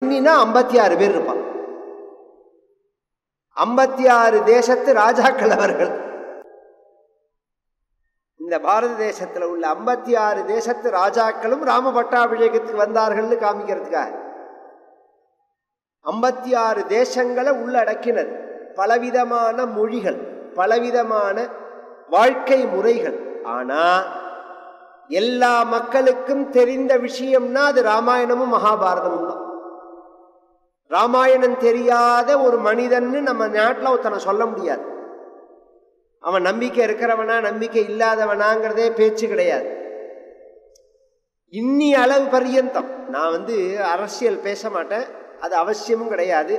இன்னினா 56 பேர் இருப்பான். 56 தேசத்து ராஜாக்கள் அவர்கள். இந்த பாரத தேசத்துல உள்ள 56 தேசத்து ராஜாக்களும் ராம பட்டாபிஷேகத்துக்கு வந்தார்கள் காமிக்கிறதுக்காக 56 தேசங்களை உள்ளடக்கினது. பலவிதமான மொழிகள், பலவிதமான வாழ்க்கை முறைகள். ஆனா எல்லா மக்களுக்கும் தெரிந்த விஷயம்னா அது ராமாயணமும் மகாபாரதமும் தான். ராமாயணம் தெரியாத ஒரு மனிதன்னு நம்ம நாட்டில் ஒருத்தனை சொல்ல முடியாது. அவன் நம்பிக்கை இருக்கிறவனா நம்பிக்கை இல்லாதவனாங்கிறதே பேச்சு கிடையாது. இன்னி அளவு பரியந்தம் நான் அரசியல் பேச மாட்டேன், அது அவசியமும் கிடையாது.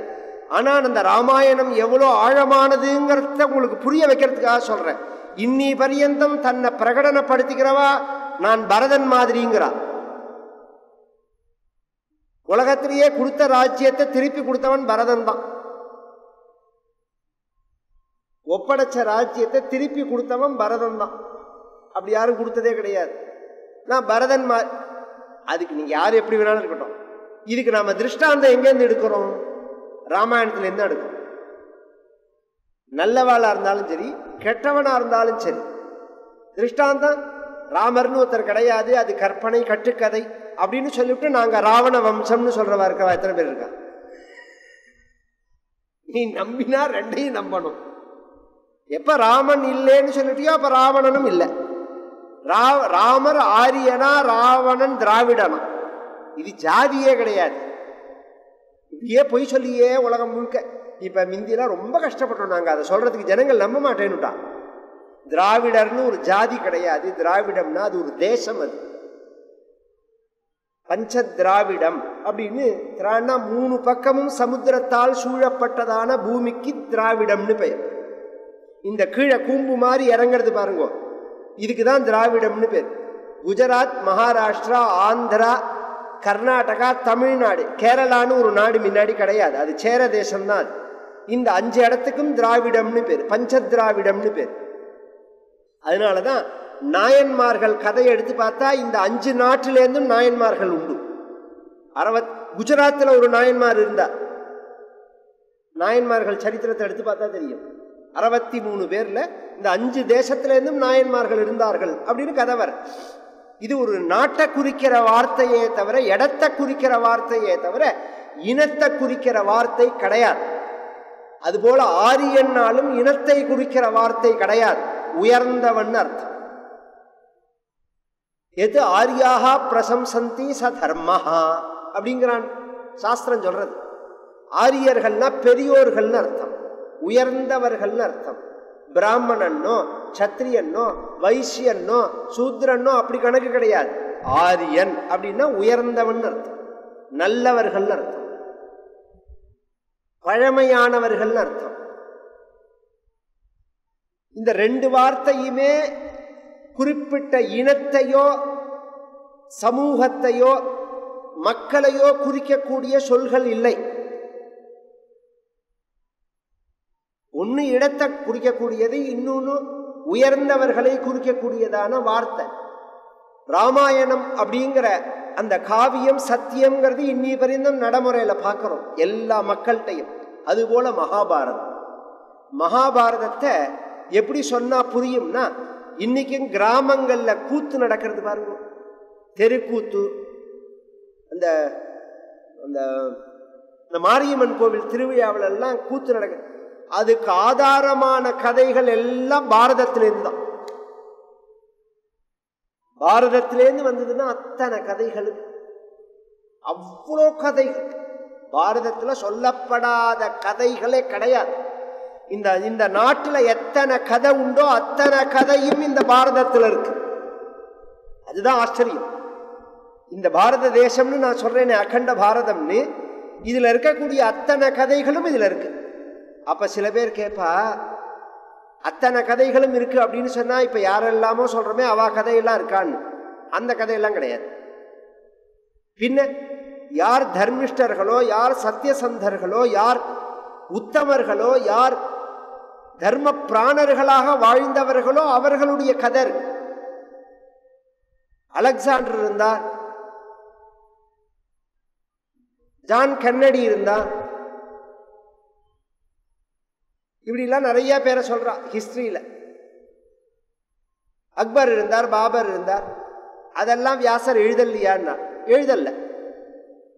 ஆனால் அந்த ராமாயணம் எவ்வளோ ஆழமானதுங்கிறத உங்களுக்கு புரிய வைக்கிறதுக்காக சொல்றேன். இன்னி பரியந்தம் தன்னை பிரகடனப்படுத்திக்கிறவா நான் பரதன் மாதிரிங்கிறான். உலகத்திலேயே கொடுத்த ராஜ்யத்தை திருப்பி கொடுத்தவன் பரதன் தான். ஒப்படைச்ச ராஜ்யத்தை திருப்பி கொடுத்தவன் பரதன் தான். அப்படி யாரும் கொடுத்ததே கிடையாது. நான் பரதன் அதுக்கு நீங்க யாரு எப்படி வேணாலும் இருக்கட்டும். இதுக்கு நாம திருஷ்டாந்தம் எங்கேருந்து எடுக்கிறோம்? ராமாயணத்துல இருந்து எடுக்கிறோம். நல்லவாளா இருந்தாலும் சரி, கெட்டவனா இருந்தாலும் சரி. திருஷ்டாந்தம் ராமர்னு ஒருத்தர் கிடையாது, அது கற்பனை கட்டுக்கதை அப்படின்னு சொல்லிவிட்டு நாங்க ராவண வம்சம்னு சொல்றவா இருக்கவா எத்தனை பேர் இருக்கா? நீ நம்பினா ரெண்டையும் நம்பணும். எப்ப ராமன் இல்லைன்னு சொல்லிட்டியோ அப்ப ராவணனும் இல்லை. ராமர் ஆரியனா, ராவணன் திராவிடனா. இது ஜாதியே கிடையாது. இப்படியே பொய் சொல்லியே உலகம் முழுக்க. இப்ப மிந்திலாம் ரொம்ப கஷ்டப்பட்டோம் நாங்க அதை சொல்றதுக்கு. ஜனங்கள் நம்ப மாட்டேன்னுட்டா. திராவிடர்னு ஒரு ஜாதி கிடையாது. திராவிடம்னா அது ஒரு தேசம். அது பஞ்ச திராவிடம் அப்படின்னு. திராவிடம்னா 3 பக்கமும் சமுத்திரத்தால் சூழப்பட்டதான பூமிக்கு திராவிடம்னு பெயர். இந்த கீழே கூம்பு மாதிரி இறங்கிறது பாருங்க, இதுக்குதான் திராவிடம்னு பேர். குஜராத், மகாராஷ்டிரா, ஆந்திரா, கர்நாடகா, தமிழ்நாடு, கேரளான்னு ஒரு நாடு முன்னாடி கிடையாது, அது சேர தேசம்தான். இந்த 5 இடத்துக்கும் திராவிடம்னு பேர், பஞ்ச திராவிடம்னு பேர். அதனாலதான் நாயன்மார்கள் கதையை எடுத்து பார்த்தா இந்த 5 நாட்டிலேருந்தும் நாயன்மார்கள் உண்டு. குஜராத்தில் ஒரு நாயன்மார் இருந்தார். நாயன்மார்கள் சரித்திரத்தை எடுத்து பார்த்தா தெரியும். 63 பேர்ல இந்த 5 தேசத்திலிருந்தும் நாயன்மார்கள் இருந்தார்கள் அப்படின்னு கதை வர. இது ஒரு நாட்டை குறிக்கிற வார்த்தையே தவிர, இடத்தை குறிக்கிற வார்த்தையே தவிர இனத்தை குறிக்கிற வார்த்தை கிடையாது. அதுபோல ஆரியன்னாலும் இனத்தை குறிக்கிற வார்த்தை கிடையாது. உயர்ந்தவன் அர்த்தம். எது ஆரியாக பிரசம்சந்தி ச தர்மஹா அப்படிங்கிறான் சாஸ்திரம் சொல்றது. ஆரியர்கள்னா பெரியோர்கள்னு அர்த்தம், உயர்ந்தவர்கள்னு அர்த்தம். பிராமணனோ சத்திரியனோ வைசியனோ சூத்ரனோ அப்படி கணக்கு கிடையாது. ஆரியன் அப்படின்னா உயர்ந்தவன் அர்த்தம், நல்லவர்கள் அர்த்தம், பழமையானவர்கள் அர்த்தம். இந்த 2 வார்த்தையுமே குறிப்பிட்ட இனத்தையோ சமூகத்தையோ மக்களையோ குறிக்கக்கூடிய சொல்கள் இல்லை. ஒன்னு இடத்தை குறிக்கக்கூடியது, இன்னொன்னு உயர்ந்தவர்களை குறிக்கக்கூடியதான வார்த்தை. ராமாயணம் அப்படிங்கிற அந்த காவியம் சத்தியம்ங்கிறது இன்னி வரைக்கும் நடைமுறையில பார்க்கிறோம் எல்லா மக்கள்கிட்டையும். அதுபோல மகாபாரதத்தை எப்படி சொன்னா புரியும்னா, இன்னைக்கும் கிராமங்கள்ல கூத்து நடக்கிறது பாருங்க, தெருக்கூத்து. அந்த மாரியம்மன் கோவில் திருவிழாவில் எல்லாம் கூத்து நடக்குது. அதுக்கு ஆதாரமான கதைகள் எல்லாம் பாரதத்திலேருந்து தான். பாரதத்திலேருந்து வந்ததுன்னா அத்தனை கதைகள், அவ்வளோ கதைகள். பாரதத்துல சொல்லப்படாத கதைகளே கிடையாது. இந்த நாட்டுல எத்தனை கதை உண்டோ அத்தனை கதையும் இந்த பாரதத்துல இருக்கு. அதுதான் ஆச்சரியம். இந்த பாரத தேசம்னு நான் சொல்றேனே, அகண்ட பாரதம்னு, இதுல இருக்கக்கூடிய அத்தனை கதைகளும் இதுல இருக்கு. அப்ப சில பேர் கேட்பா, அத்தனை கதைகளும் இருக்கு அப்படின்னு சொன்னா இப்ப யாரெல்லாமோ சொல்றோமே அவ கதையெல்லாம் இருக்கான்னு. அந்த கதையெல்லாம் கிடையாது. பின்ன யார் தர்மிஷ்டர்களோ, யார் சத்தியசந்தர்களோ, யார் உத்தமர்களோ, யார் தர்ம பிராணர்களாக வாழ்ந்தவர்களோ அவர்களுடைய கதை. அலெக்சாண்டர் இருந்தார், ஜான் கென்னடி இருந்தா, இப்படிலாம் நிறைய பேரை சொல்றா ஹிஸ்டரியில. அக்பர் இருந்தார், பாபர் இருந்தார். அதெல்லாம் வியாசர் எழுதலையான்னா எழுதல்ல.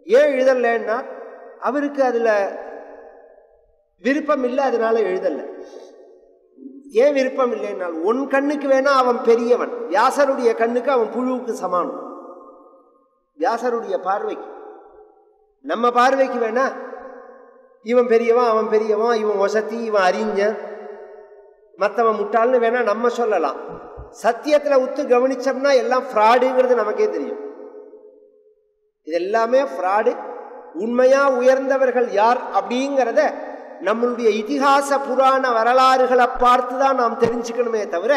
ஏன் எழுதலைன்னா அவருக்கு அதுல விருப்பம் இல்லை, அதனால எழுதல்ல. ஏன் விருப்பம் இல்லைன்னால், உன் கண்ணுக்கு வேணா அவன் பெரியவன், வியாசருடைய கண்ணுக்கு அவன் புழுவுக்கு சமானம். வியாசருடைய பார்வைக்கு, நம்ம பார்வைக்கு வேணா இவன் பெரியவன், அவன் பெரியவன், இவன் வசதி, இவன் அறிஞன், மற்றவன் முட்டாள்னு வேணா நம்ம சொல்லலாம். சத்தியத்துல உத்து கவனிச்சோம்னா எல்லாம் ஃப்ராடுங்கிறது நமக்கே தெரியும். இது எல்லாமே ஃப்ராடு. உண்மையா உயர்ந்தவர்கள் யார் அப்படிங்கிறத நம்மளுடைய இதிகாச புராண வரலாறுகளை பார்த்துதான் நாம் தெரிஞ்சுக்கணுமே தவிர,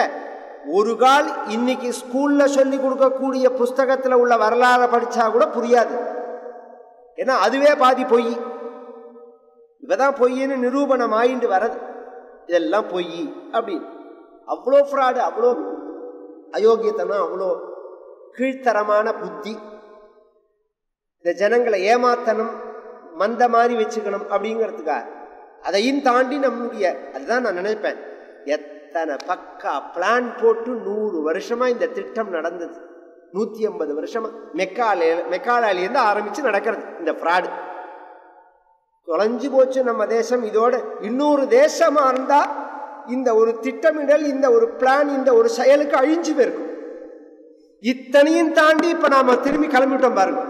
ஒரு கால் இன்னைக்கு ஸ்கூல்ல சொல்லி கொடுக்கக்கூடிய புஸ்தகத்துல உள்ள வரலாறை படிச்சா கூட புரியாது. ஏன்னா அதுவே பாதி பொய். இவதான் பொய்ன்னு நிரூபணம் ஆயிட்டு வரது. இதெல்லாம் பொய் அப்படி. அவ்வளோ ஃப்ராடு, அவ்வளோ அயோக்கியத்தனம், அவ்வளோ கீழ்த்தரமான புத்தி. இந்த ஜனங்களை ஏமாத்தணும், மந்த மாதிரி வச்சுக்கணும் அப்படிங்கிறதுக்காக. அதையும் தாண்டி நம்முடைய, அதுதான் நான் நினைப்பேன், எத்தனை பக்கா பிளான் போட்டு 100 வருஷமா இந்த திட்டம் நடந்தது. 150 வருஷமா மெக்காலேருந்து ஆரம்பிச்சு நடக்கிறது இந்த ஃப்ராடு. தொலைஞ்சு போச்சு நம்ம தேசம். இதோட இன்னொரு தேசமா இருந்தா இந்த ஒரு திட்டமிடல், இந்த ஒரு பிளான், இந்த ஒரு செயலுக்கு அழிஞ்சு போயிருக்கும். இத்தனையும் தாண்டி இப்ப நாம திரும்பி கிளம்பிட்டோம் பாருங்க.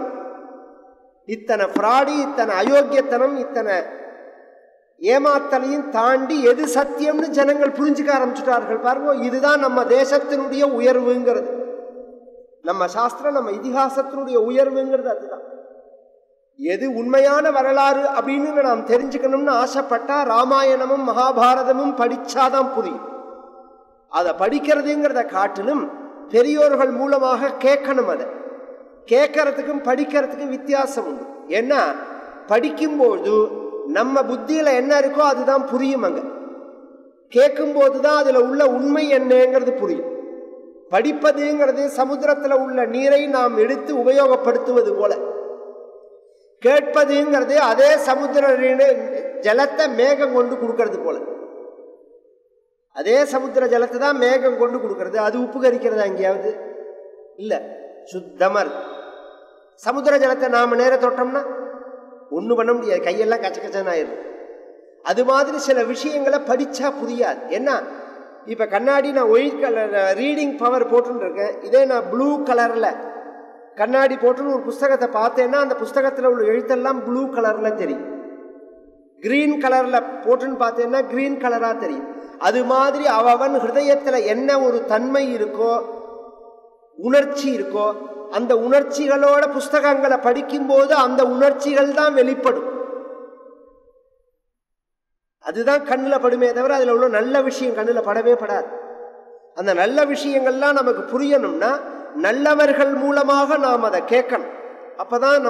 இத்தனை ஃப்ராடி, இத்தனை அயோக்கியத்தனம், இத்தனை ஏமாத்தலையும் தாண்டி எது சத்தியம்னு ஜனங்கள் புரிஞ்சுக்க ஆரம்பிச்சுட்டார்கள் பாருங்க. இதுதான் நம்ம தேசத்தினுடைய உயர்வுங்கிறது. நம்ம சாஸ்திரம், நம்ம இதிகாசத்தினுடைய உயர்வுங்கிறது அதுதான். எது உண்மையான வரலாறு அப்படின்னு நாம் தெரிஞ்சுக்கணும்னு ஆசைப்பட்டா ராமாயணமும் மகாபாரதமும் படிச்சாதான் புரியும். அதை படிக்கிறதுங்கிறத காட்டிலும் பெரியோர்கள் மூலமாக கேட்கணும். அதை கேட்கறதுக்கும் படிக்கிறதுக்கும் வித்தியாசம் உண்டு. ஏன்னா படிக்கும்போது நம்ம புத்தியில என்ன இருக்கோ அதுதான் புரியும். அங்க கேட்கும் போதுதான் அதுல உள்ள உண்மை என்னங்கிறது புரியும். படிப்பதுங்கிறது சமுத்திரத்துல உள்ள நீரை நாம் எடுத்து உபயோகப்படுத்துவது போல, கேட்பதுங்கிறது அதே சமுத்திர ஜலத்தை மேகம் கொண்டு கொடுக்கறது போல. அதே சமுத்திர ஜலத்தை தான் மேகம் கொண்டு கொடுக்கறது. அது உப்பு கரிக்கிறதா எங்கேயாவது? இல்ல, சுத்தமா இருக்கு. சமுத்திர ஜலத்தை நாம நேர தொட்டோம்னா ஒண்ணு பண்ண முடியாது, கையெல்லாம் கச்ச கச்சன்னு ஆயிடும். அது மாதிரி சில விஷயங்களை படிச்சா புரியாது. என்ன, இப்ப கண்ணாடி நான் ஒயிட் கலர் ரீடிங் பவர் போட்டுன்னு இருக்கேன், இதே நான் ப்ளூ கலர்ல கண்ணாடி போட்டுன்னு ஒரு புஸ்தகத்தை பார்த்தேன்னா அந்த புஸ்தகத்துல உள்ள எழுத்தெல்லாம் ப்ளூ கலர்ல தெரியும். கிரீன் கலர்ல போட்டுன்னு பார்த்தேன்னா கிரீன் கலரா தெரியும். அது மாதிரி அவன் ஹிருதயத்துல என்ன ஒரு தன்மை இருக்கோ, உணர்ச்சி இருக்கோ, அந்த உணர்ச்சிகளோட புஸ்தகங்களை படிக்கும் போது அந்த உணர்ச்சிகள் தான் வெளிப்படும். அதுதான் கண்ணில் படுமே தவிர அதுல உள்ள நல்ல விஷயம் கண்ணில் படவே படாது. அந்த நல்ல விஷயங்கள்லாம் நமக்கு புரியணும்னா நல்லவர்கள் மூலமாக நாம் அதை கேட்கணும். அப்பதான்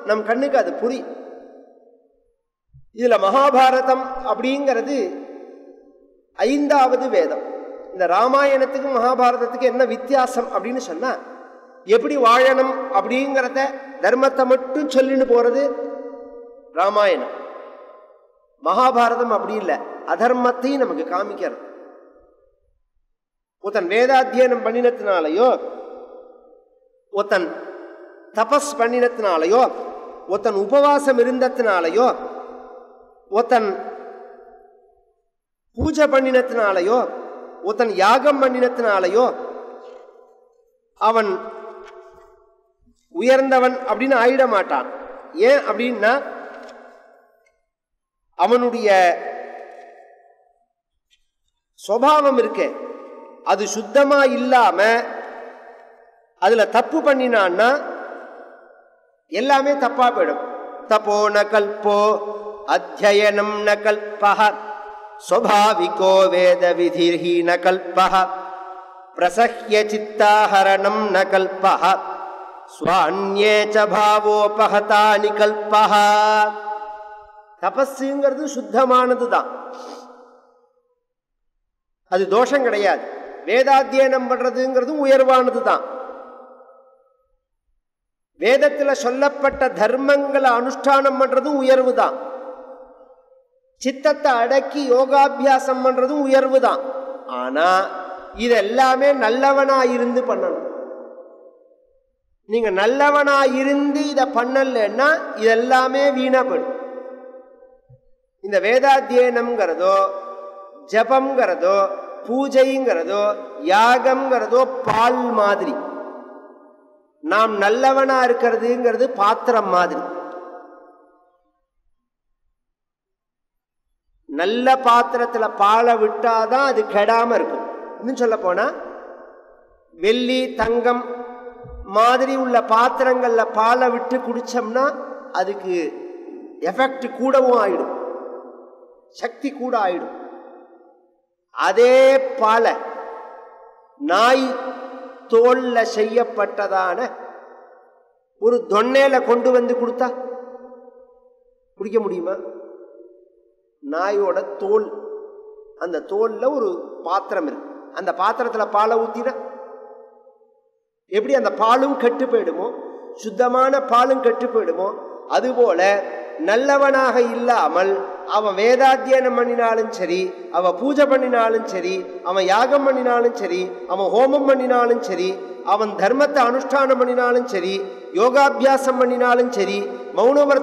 நம் கண்ணுக்கு அது புரியும். இதுல மகாபாரதம் அப்படிங்கிறது 5வது வேதம். இந்த ராமாயணத்துக்கும் மகாபாரதத்துக்கு என்ன வித்தியாசம் அப்படின்னு சொன்னா, எப்படி வாழணும் அப்படிங்கிறத தர்மத்தை மட்டும் சொல்லின்னு போறது ராமாயணம். மகாபாரதம் அப்படி இல்லை, அதர்மத்தையும் நமக்கு காமிக்கிறது. ஒருத்தன் வேதாத்தியனம் பண்ணினத்தினாலையோ, ஒருத்தன் தபஸ் பண்ணினத்தினாலையோ, ஒருத்தன் உபவாசம் இருந்தத்தினாலையோ, ஒருத்தன் பூஜை பண்ணினத்தினாலையோ, ஒருத்தன் யாகம் பண்ணினத்தினாலையோ அவன் உயர்ந்தவன் அப்படின்னு ஆயிட மாட்டான். ஏன் அப்படின்னா அவனுடைய சுபாவம் இருக்கு, அது சுத்தமா இல்லாம அதுல தப்பு பண்ணினான்னா எல்லாமே தப்பா போயிடும். தப்போ ந கல்போ அத்யயனம் ந கல்பஹ ஸ்வபாவிகோ வேத விதிர்ஹி ந கல்பஹ பிரசஹ்ய சித்தாஹரணம் ந கல்பஹ ஸ்வான்யே ச பாவோபஹதானி கல்பஹ. தபஸுங்கிறது சுத்தமானது தான், அது தோஷம் கிடையாது. வேதாத்தியனம் பண்றதுங்கிறது உயர்வானது தான். வேதத்துல சொல்லப்பட்ட தர்மங்களை அனுஷ்டானம் பண்றதும் உயர்வு தான். சித்தத்தை அடக்கி யோகாபியாசம் பண்றதும் உயர்வு தான். ஆனா இதெல்லாமே நல்லவனா இருந்து பண்ணணும். நீங்க நல்லவனா இருந்து இத பண்ணலன்னா இதெல்லாமே வீணப்படும். இந்த வேதாத்தியனம்ங்கிறதோ ஜபம்ங்கிறதோ பூஜைங்கிறதோ யாகம்ங்கிறதோ பால் மாதிரி. நாம் நல்லவனா இருக்கிறதுங்கிறது பாத்திரம் மாதிரி. நல்ல பாத்திரத்துல பாலை விட்டாதான் அது கெடாம இருக்கும். இன்னும் சொல்ல போனா வெள்ளி தங்கம் மாதிரி உள்ள பாத்திரங்கள்ல பாலை விட்டு குடிச்சோம்னா அதுக்கு எஃபெக்ட் கூடவும் ஆயிடும், சக்தி கூட ஆயிடும். அதே பாலை நாய் தோல்ல செய்யப்பட்டதான ஒரு தொன்னையில கொண்டு வந்து கொடுத்தா குடிக்க முடியுமா? நாயோட தோல், அந்த தோல்ல ஒரு பாத்திரம் இருக்கு, அந்த பாத்திரத்துல பாலை ஊத்தினா எப்படி அந்த பாலும் கெட்டு போயிடுமோ, சுத்தமான பாலும் கெட்டு போயிடுமோ, அதுபோல நல்லவனாக இல்லாமல் அவன் வேதாத்தியனம் பண்ணினாலும் சரி, அவன் பூஜை பண்ணினாலும் சரி, அவன் யாகம் பண்ணினாலும் சரி, அவன் ஹோமம் பண்ணினாலும் சரி, அவன் தர்மத்தை அனுஷ்டானம் பண்ணினாலும் சரி, யோகாபியாசம் பண்ணினாலும் சரி, மௌனவர்த்த